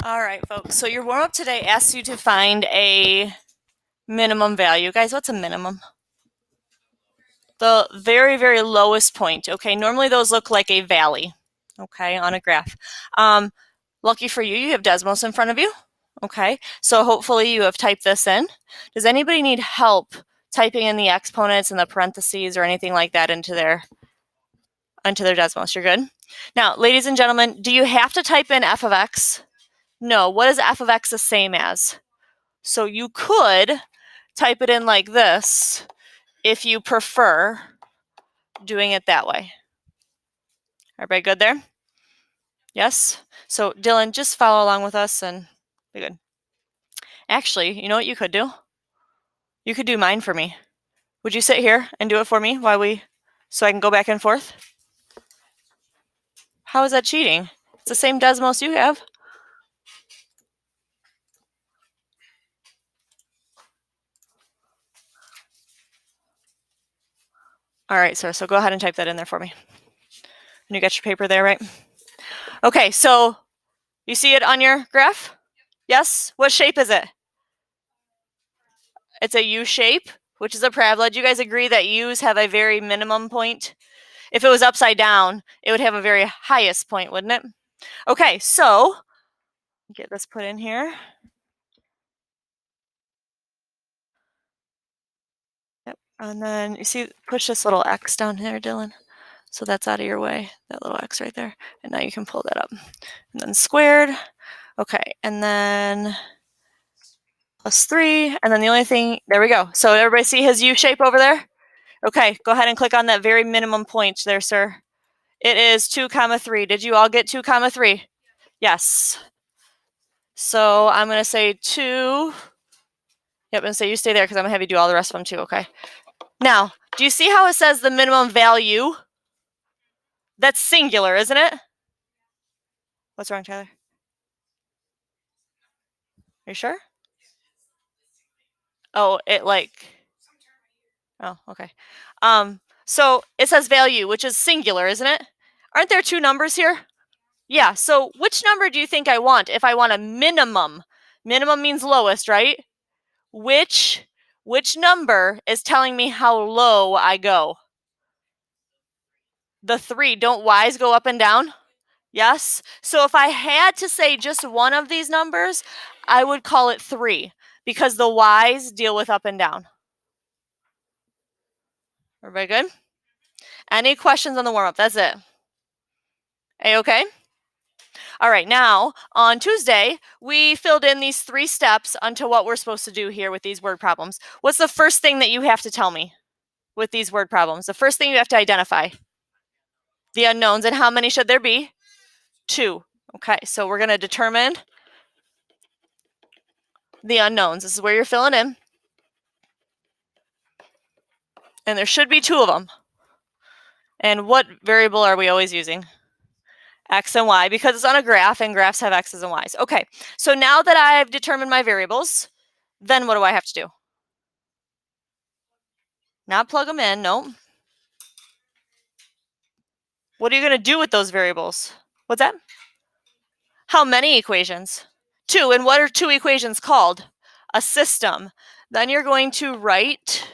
All right, folks. So your warm-up today asks you to find a minimum value. Guys, what's a minimum? The very, very lowest point. Okay, normally those look like a valley, okay, on a graph. Lucky for you, you have Desmos in front of you. Okay, so hopefully you have typed this in. Does anybody need help typing in the exponents and the parentheses or anything like that into their Desmos? You're good? Now, ladies and gentlemen, do you have to type in f of x? No. What is f of x the same as? So you could type it in like this if you prefer doing it that way. Everybody good there? Yes? So Dylan, just follow along with us and be good. Actually, you know what you could do? You could do mine for me. Would you sit here and do it for me so I can go back and forth? How is that cheating? It's the same Desmos you have. All right, sir, so go ahead and type that in there for me. And you got your paper there, right? Okay, so you see it on your graph? Yes? What shape is it? It's a U shape, which is a parabola. Do you guys agree that U's have a very minimum point? If it was upside down, it would have a very highest point, wouldn't it? Okay, so get this put in here. Yep. And then you see, push this little X down here, Dylan. So that's out of your way, that little X right there. And now you can pull that up. And then squared. Okay, and then plus 3. And then the only thing, there we go. So everybody see his U shape over there? Okay, go ahead and click on that very minimum point there, sir. It is 2, 3. Did you all get 2, 3? Yes. So I'm going to say 2. Yep, I'm going to say you stay there because I'm going to have you do all the rest of them too, okay? Now, do you see how it says the minimum value? That's singular, isn't it? What's wrong, Tyler? Are you sure? Oh, oh, okay. So it says value, which is singular, isn't it? Aren't there 2 numbers here? Yeah, so which number do you think I want if I want a minimum? Minimum means lowest, right? Which number is telling me how low I go? The 3. Don't y's go up and down? Yes? So if I had to say just one of these numbers, I would call it 3 because the y's deal with up and down. Everybody good? Any questions on the warm-up? That's it. A-okay? All right, now on Tuesday, we filled in these 3 steps onto what we're supposed to do here with these word problems. What's the first thing that you have to tell me with these word problems? The first thing you have to identify. The unknowns, and how many should there be? 2. Okay, so we're going to determine the unknowns. This is where you're filling in. And there should be 2 of them. And what variable are we always using? X and Y, because it's on a graph and graphs have X's and Y's. Okay, so now that I've determined my variables, then what do I have to do? Not plug them in, no. What are you going to do with those variables? What's that? How many equations? 2. And what are 2 equations called? A system. Then you're going to write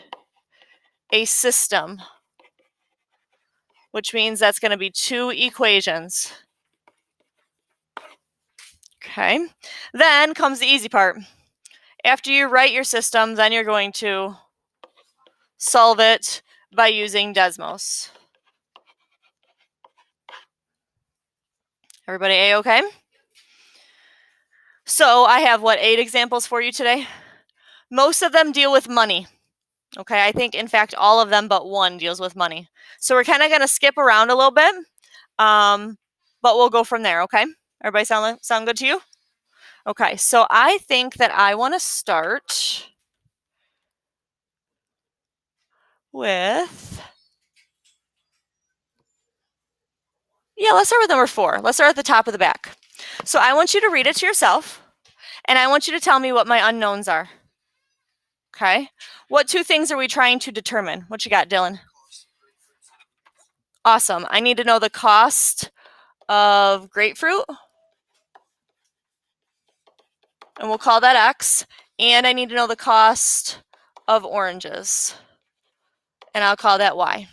a system, which means that's going to be 2 equations. Okay. Then comes the easy part. After you write your system, then you're going to solve it by using Desmos. Everybody A-okay? So I have, 8 examples for you today? Most of them deal with money. Okay, I think, in fact, all of them but 1 deals with money. So we're kind of going to skip around a little bit, but we'll go from there, okay? Everybody sound good to you? Okay, so I think that I want to start with... Yeah, let's start with number 4. Let's start at the top of the back. So I want you to read it to yourself, and I want you to tell me what my unknowns are. Okay? What 2 things are we trying to determine? What you got, Dylan? Awesome. I need to know the cost of grapefruit and we'll call that X. And I need to know the cost of oranges, and I'll call that Y.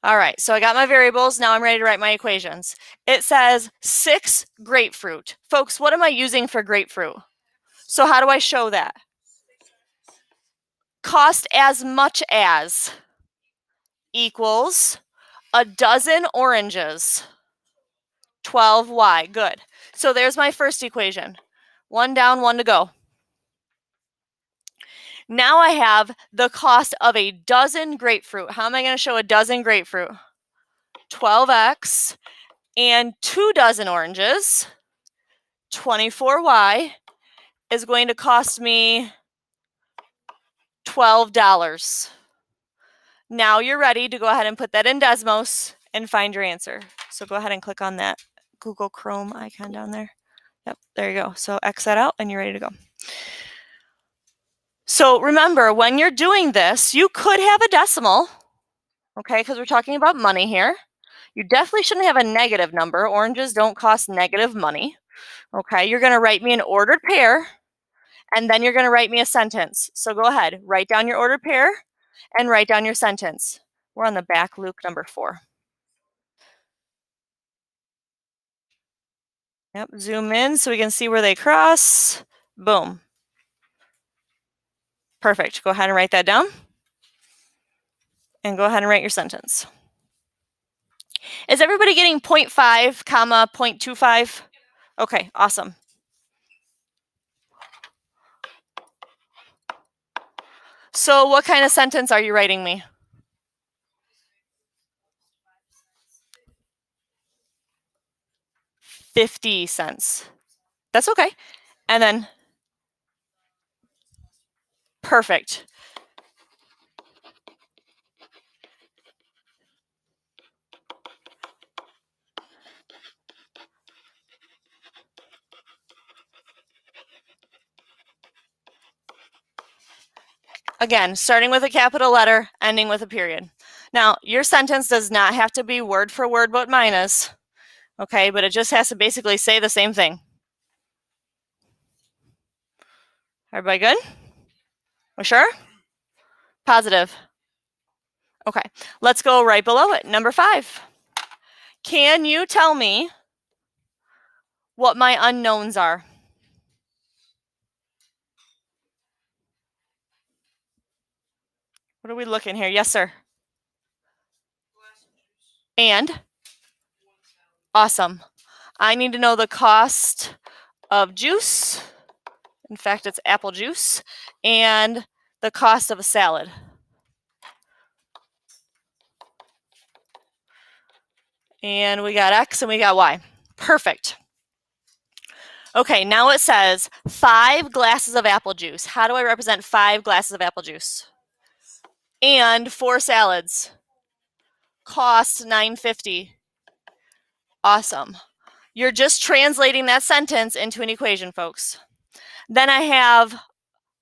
All right, so I got my variables. Now I'm ready to write my equations. It says 6 grapefruit. Folks, what am I using for grapefruit? So how do I show that? Cost as much as equals a dozen oranges, 12y. Good. So there's my first equation. 1 down, 1 to go. Now I have the cost of a dozen grapefruit. How am I going to show a dozen grapefruit? 12x, and 2 dozen oranges, 24y, is going to cost me $12. Now you're ready to go ahead and put that in Desmos and find your answer. So go ahead and click on that Google Chrome icon down there. Yep, there you go. So X that out and you're ready to go. So remember, when you're doing this, you could have a decimal, okay, because we're talking about money here. You definitely shouldn't have a negative number. Oranges don't cost negative money. Okay, you're going to write me an ordered pair, and then you're going to write me a sentence. So go ahead, write down your ordered pair and write down your sentence. We're on the back, Luke, number 4. Yep, zoom in so we can see where they cross. Boom. Perfect. Go ahead and write that down. And go ahead and write your sentence. Is everybody getting 0.5, comma, 0.25? Okay, awesome. So what kind of sentence are you writing me? 50 cents. That's okay. And then, perfect. Again, starting with a capital letter, ending with a period. Now, your sentence does not have to be word for word what mine is, okay? But it just has to basically say the same thing. Everybody good? We sure? Positive. Okay, let's go right below it. Number 5. Can you tell me what my unknowns are? What are we looking here? Yes, sir. And? Awesome. I need to know the cost of juice. In fact, it's apple juice. And the cost of a salad. And we got X and we got Y. Perfect. Okay, now it says 5 glasses of apple juice. How do I represent 5 glasses of apple juice? And 4 salads. Cost $9.50. Awesome. You're just translating that sentence into an equation, folks. Then I have,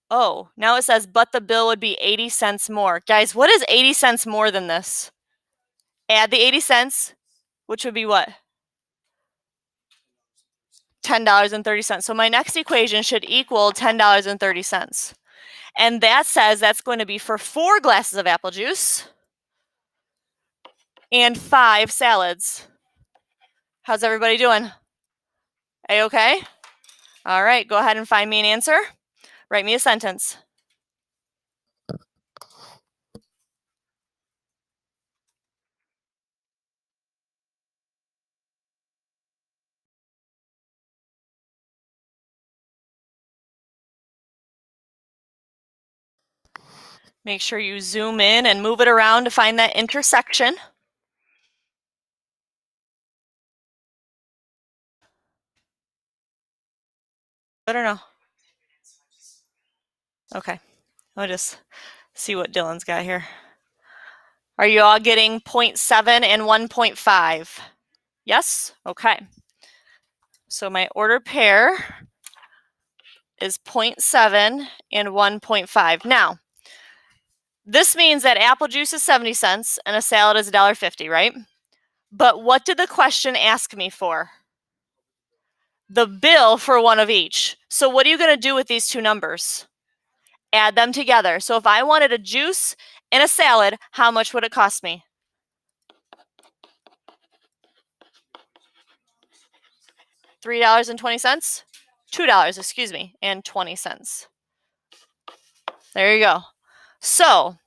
oh, now it says, but the bill would be 80 cents more. Guys, what is 80 cents more than this? Add the 80 cents, which would be what? $10.30. So my next equation should equal $10.30. And that says that's going to be for 4 glasses of apple juice and 5 salads. How's everybody doing? A-okay? All right, go ahead and find me an answer. Write me a sentence. Make sure you zoom in and move it around to find that intersection. Good or no? Okay, I'll just see what Dylan's got here. Are you all getting 0.7 and 1.5? Yes? Okay. So my ordered pair is 0.7 and 1.5. Now, this means that apple juice is 70 cents and a salad is $1.50, right? But what did the question ask me for? the bill for one of each. So what are you going to do with these two numbers? Add them together. So if I wanted a juice and a salad, how much would it cost me? $3.20? $2, excuse me, and 20 cents. There you go. So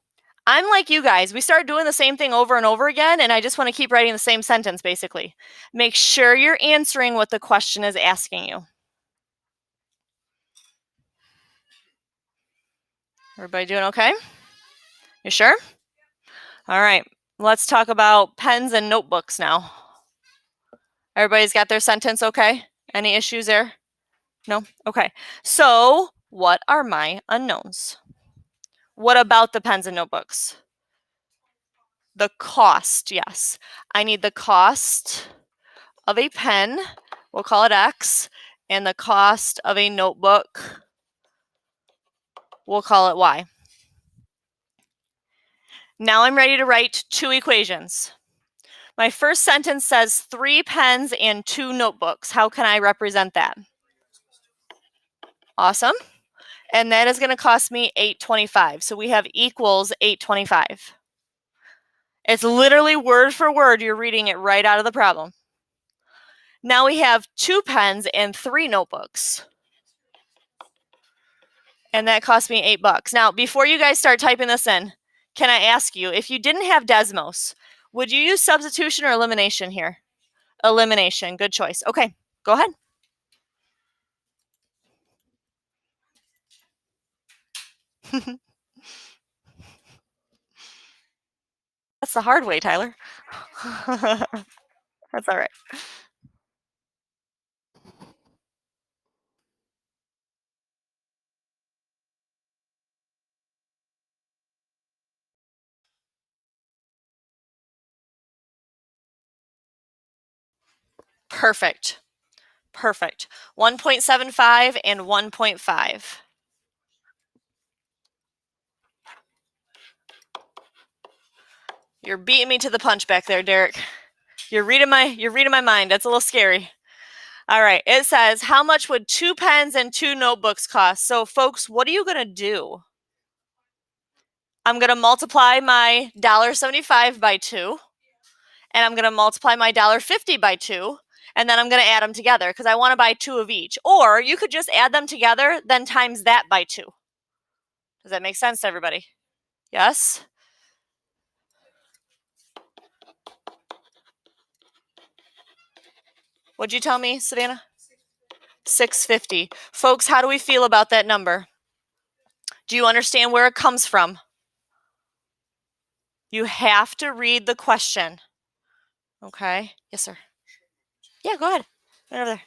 I'm like you guys. We start doing the same thing over and over again, and I just want to keep writing the same sentence, basically. Make sure you're answering what the question is asking you. Everybody doing okay? You sure? All right. Let's talk about pens and notebooks now. Everybody's got their sentence okay? Any issues there? No? Okay. So, what are my unknowns? What about the pens and notebooks? The cost, yes. I need the cost of a pen, we'll call it X, and the cost of a notebook, we'll call it Y. Now I'm ready to write two equations. My first sentence says 3 pens and 2 notebooks. How can I represent that? Awesome. And that is going to cost me $8.25. So we have equals $8.25. It's literally word for word. You're reading it right out of the problem. Now we have 2 pens and 3 notebooks. And that cost me $8. Now, before you guys start typing this in, can I ask you, if you didn't have Desmos, would you use substitution or elimination here? Elimination. Good choice. Okay, go ahead. That's the hard way, Tyler. That's all right. Perfect. Perfect. 1.75 and 1.5. You're beating me to the punch back there, Derek. You're reading my mind. That's a little scary. All right. It says, how much would 2 pens and 2 notebooks cost? So, folks, what are you going to do? I'm going to multiply my $1.75 by 2, and I'm going to multiply my $1.50 by 2, and then I'm going to add them together because I want to buy 2 of each. Or you could just add them together, then times that by 2. Does that make sense to everybody? Yes? What'd you tell me, Savannah? 650. Folks, how do we feel about that number? Do you understand where it comes from? You have to read the question. Okay? Yes, sir. Yeah, go ahead. Right over there.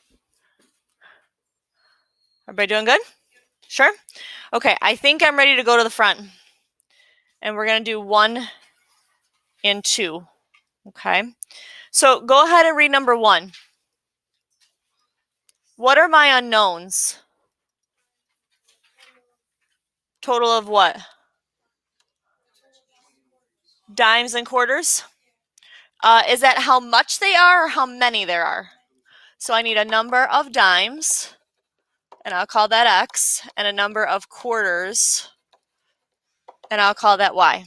Everybody doing good? Sure? Okay, I think I'm ready to go to the front. And we're going to do 1 and 2. Okay? So go ahead and read number 1. What are my unknowns? Total of what? Dimes and quarters? Is that how much they are or how many there are? So I need a number of dimes, and I'll call that X, and a number of quarters, and I'll call that Y.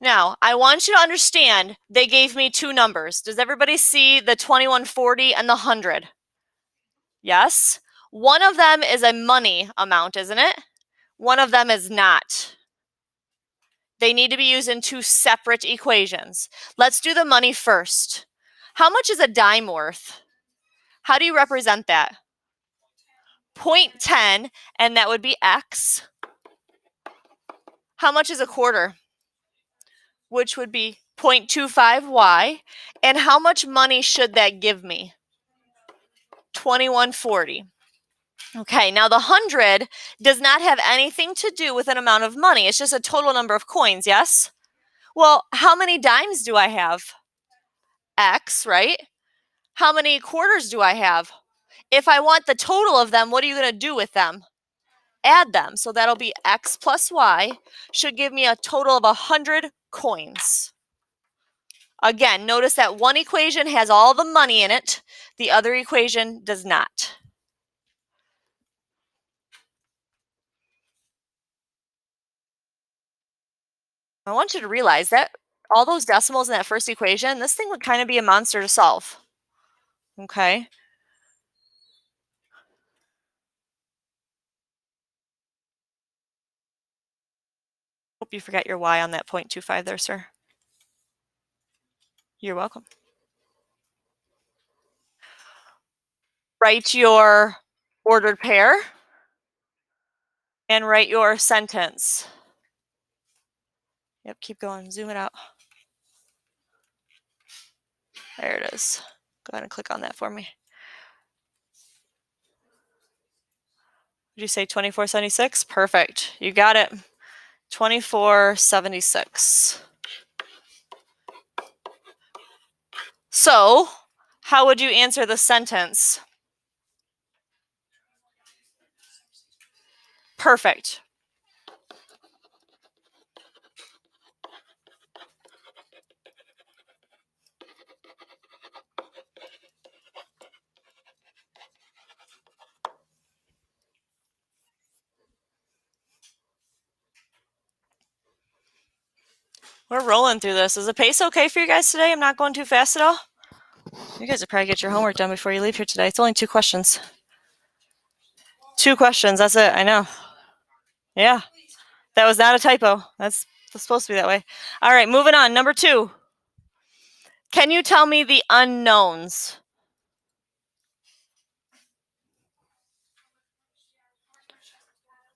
Now, I want you to understand they gave me 2 numbers. Does everybody see the 2140 and the 100? Yes? One of them is a money amount, isn't it? One of them is not. They need to be used in 2 separate equations. Let's do the money first. How much is a dime worth? How do you represent that? 0.10, and that would be X. How much is a quarter? Which would be 0.25Y. And how much money should that give me? 2140. Okay, now the 100 does not have anything to do with an amount of money. It's just a total number of coins, yes? Well, how many dimes do I have? X, right? How many quarters do I have? If I want the total of them, what are you going to do with them? Add them. So that'll be X plus Y should give me a total of 100 coins. Again, notice that one equation has all the money in it. The other equation does not. I want you to realize that all those decimals in that first equation, this thing would kind of be a monster to solve. Okay? Hope you forgot your y on that 0.25 there, sir. You're welcome. Write your ordered pair and write your sentence. Yep, keep going. Zoom it out. There it is. Go ahead and click on that for me. Did you say 2476? Perfect. You got it. 2476. So, how would you answer the sentence? Perfect. We're rolling through this. Is the pace okay for you guys today? I'm not going too fast at all? You guys will probably get your homework done before you leave here today. It's only 2 questions. 2 questions, that's it. I know. Yeah. That was not a typo. That's supposed to be that way. All right, moving on. Number 2. Can you tell me the unknowns?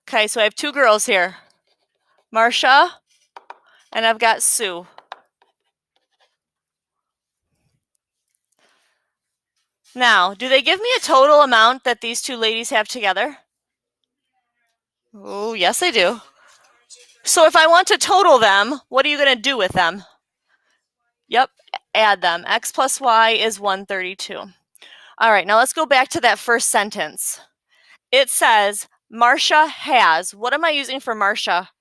Okay, so I have 2 girls here. Marcia and I've got Sue. Now, do they give me a total amount that these 2 ladies have together? Oh, yes, they do. So if I want to total them, what are you going to do with them? Yep, add them. X plus Y is 132. All right, now let's go back to that first sentence. It says, Marcia has. What am I using for Marcia?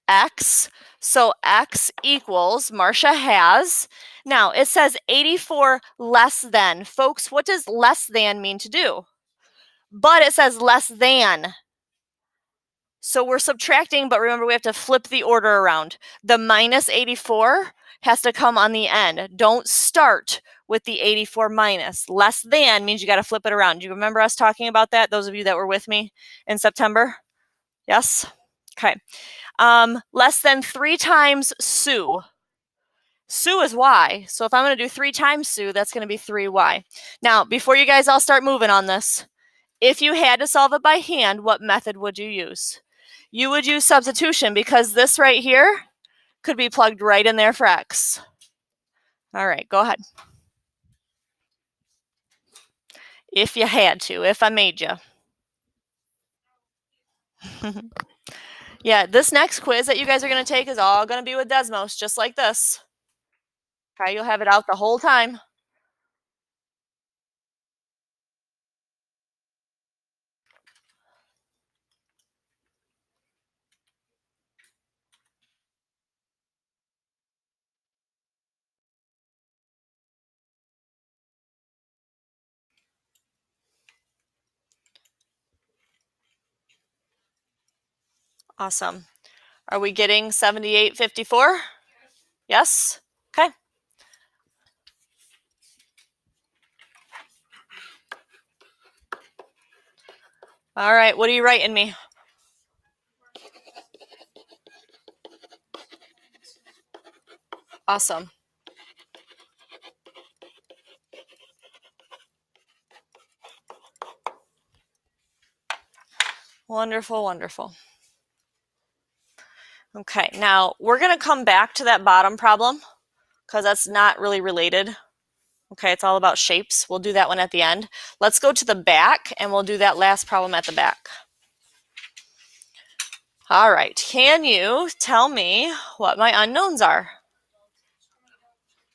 X. So X equals Marcia has. Now, it says 84 less than. Folks, what does less than mean to do? But it says less than. So we're subtracting, but remember we have to flip the order around. The minus 84 has to come on the end. Don't start with the 84 minus. Less than means you got to flip it around. Do you remember us talking about that? Those of you that were with me in September? Yes? Okay. Less than 3 times Sue. Sue is Y. So if I'm going to do 3 times Sue, that's going to be 3Y. Now, before you guys all start moving on this, if you had to solve it by hand, what method would you use? You would use substitution because this right here could be plugged right in there for X. All right, go ahead. If you had to, if I made you. Yeah, this next quiz that you guys are going to take is all going to be with Desmos, just like this. Okay, you'll have it out the whole time. Awesome. Are we getting 7854? Yes? Okay. All right, what are you writing me? Awesome. Wonderful, wonderful. Okay, now we're going to come back to that bottom problem because that's not really related. Okay, it's all about shapes. We'll do that one at the end. Let's go to the back and we'll do that last problem at the back. All right, can you tell me what my unknowns are?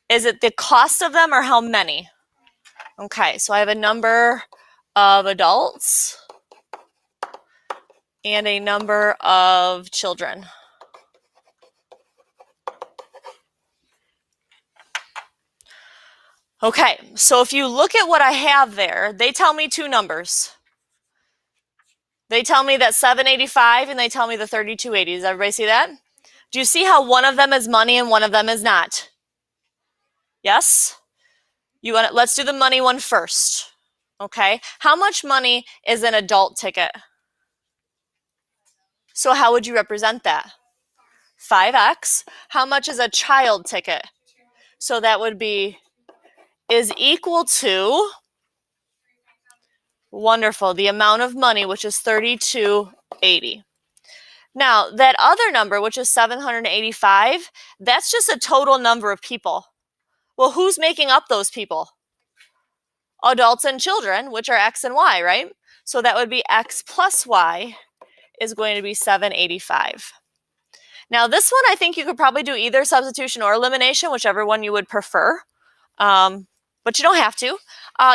Is it the cost of them or how many? Okay, so I have a number of adults and a number of children. Okay, so if you look at what I have there, they tell me two numbers. They tell me that 785 and they tell me the 3280. Does everybody see that? Do you see how one of them is money and one of them is not? Yes? Let's do the money one first. Okay? How much money is an adult ticket? So how would you represent that? 5x. How much is a child ticket? So that would be is equal to, wonderful, the amount of money, which is 3280. Now, that other number, which is 785, that's just a total number of people. Well, who's making up those people? Adults and children, which are x and y, right? So that would be x plus y is going to be 785. Now, this one, I think you could probably do either substitution or elimination, whichever one you would prefer. But you don't have to.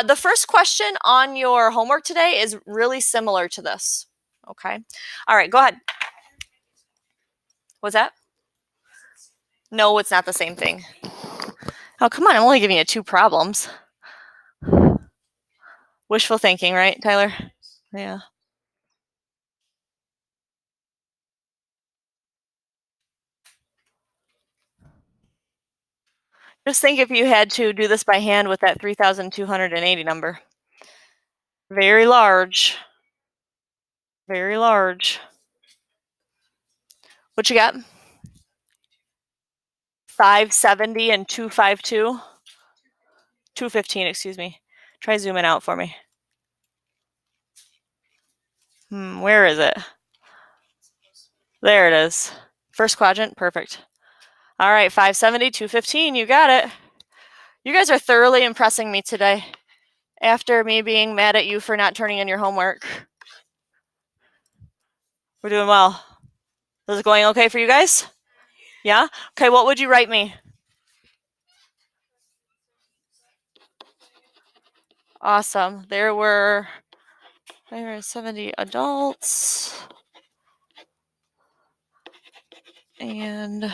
The first question on your homework today is really similar to this. Okay. All right, go ahead. What's that? No, it's not the same thing. Oh, come on. I'm only giving you 2 problems. Wishful thinking, right, Tyler? Yeah. Just think if you had to do this by hand with that 3,280 number. Very large. Very large. What you got? 570 and 252? 215, excuse me. Try zooming out for me. Where is it? There it is. First quadrant, perfect. All right, 570, 215, you got it. You guys are thoroughly impressing me today after me being mad at you for not turning in your homework. We're doing well. Is it going okay for you guys? Yeah? Okay, what would you write me? Awesome. There were 70 adults and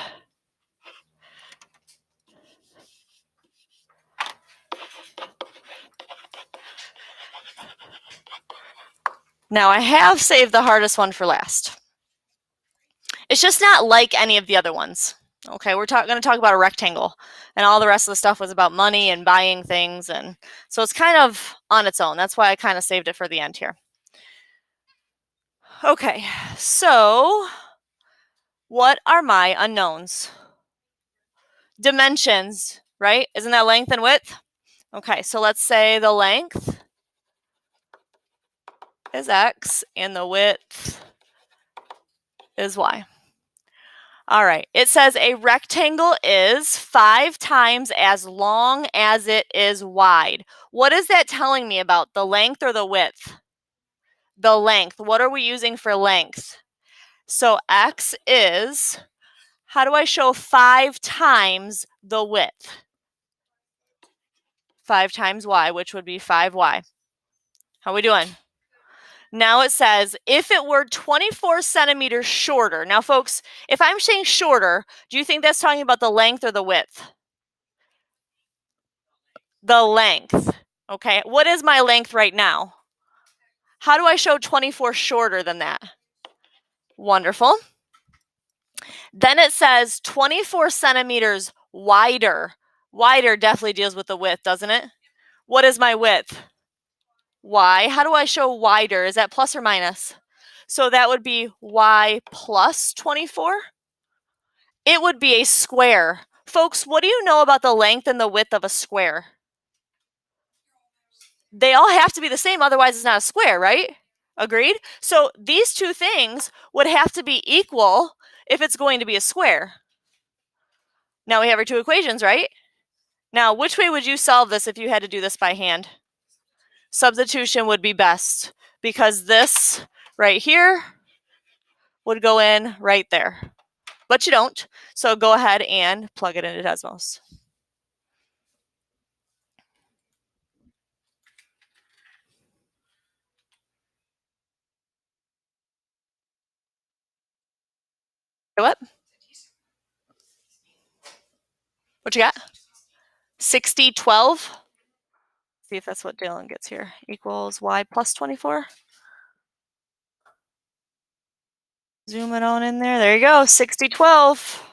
now I have saved the hardest one for last. It's just not like any of the other ones. Okay, we're going to talk about a rectangle, and all the rest of the stuff was about money and buying things, and so it's kind of on its own. That's why I kind of saved it for the end here. Okay, so what are my unknowns? Dimensions, right? Isn't that length and width? Okay, so let's say the length is x and the width is y. All right, it says a rectangle is 5 times as long as it is wide. What is that telling me about the length or the width? The length. What are we using for length? So x is, how do I show 5 times the width? 5 times y, which would be 5y. How are we doing? Now it says, if it were 24 centimeters shorter. Now, folks, if I'm saying shorter, do you think that's talking about the length or the width? The length. Okay, what is my length right now? How do I show 24 shorter than that? Wonderful. Then it says 24 centimeters wider. Wider definitely deals with the width, doesn't it? What is my width? Y. How do I show wider? Is that plus or minus? So that would be y plus 24. It would be a square. Folks, what do you know about the length and the width of a square? They all have to be the same, otherwise it's not a square, right? Agreed? So these two things would have to be equal if it's going to be a square. Now we have our two equations, right? Now, which way would you solve this if you had to do this by hand? Substitution would be best because this right here would go in right there. But you don't, so go ahead and plug it into Desmos. What? What you got? 60, 12? See if that's what Dylan gets here. Equals y plus 24. Zoom it on in there. There you go, 60/12.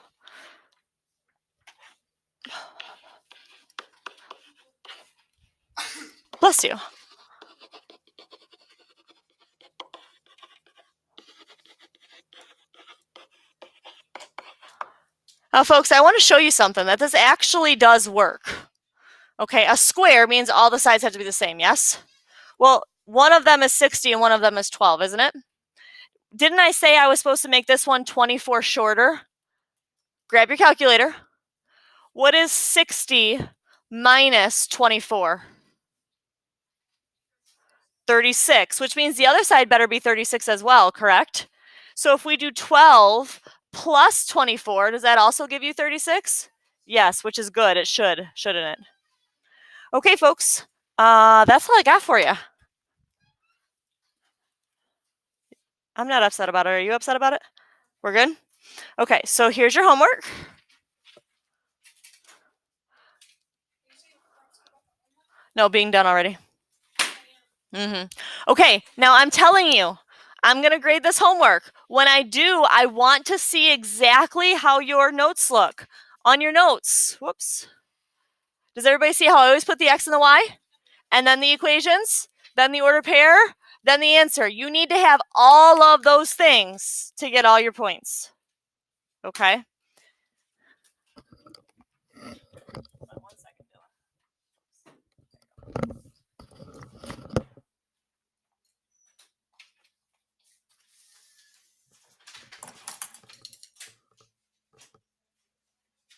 Bless you. Now, folks, I want to show you something, that this actually does work. Okay, a square means all the sides have to be the same, yes? Well, one of them is 60 and one of them is 12, isn't it? Didn't I say I was supposed to make this one 24 shorter? Grab your calculator. What is 60 minus 24? 36, which means the other side better be 36 as well, correct? So if we do 12 plus 24, does that also give you 36? Yes, which is good. It should, shouldn't it? Okay, folks, that's all I got for you. I'm not upset about it. Are you upset about it? We're good? Okay, so here's your homework. No, being done already. Okay, now I'm telling you, I'm going to grade this homework. When I do, I want to see exactly how your notes look. On your notes, whoops. Does everybody see how I always put the x and the y? And then the equations, then the ordered pair, then the answer. You need to have all of those things to get all your points. Okay?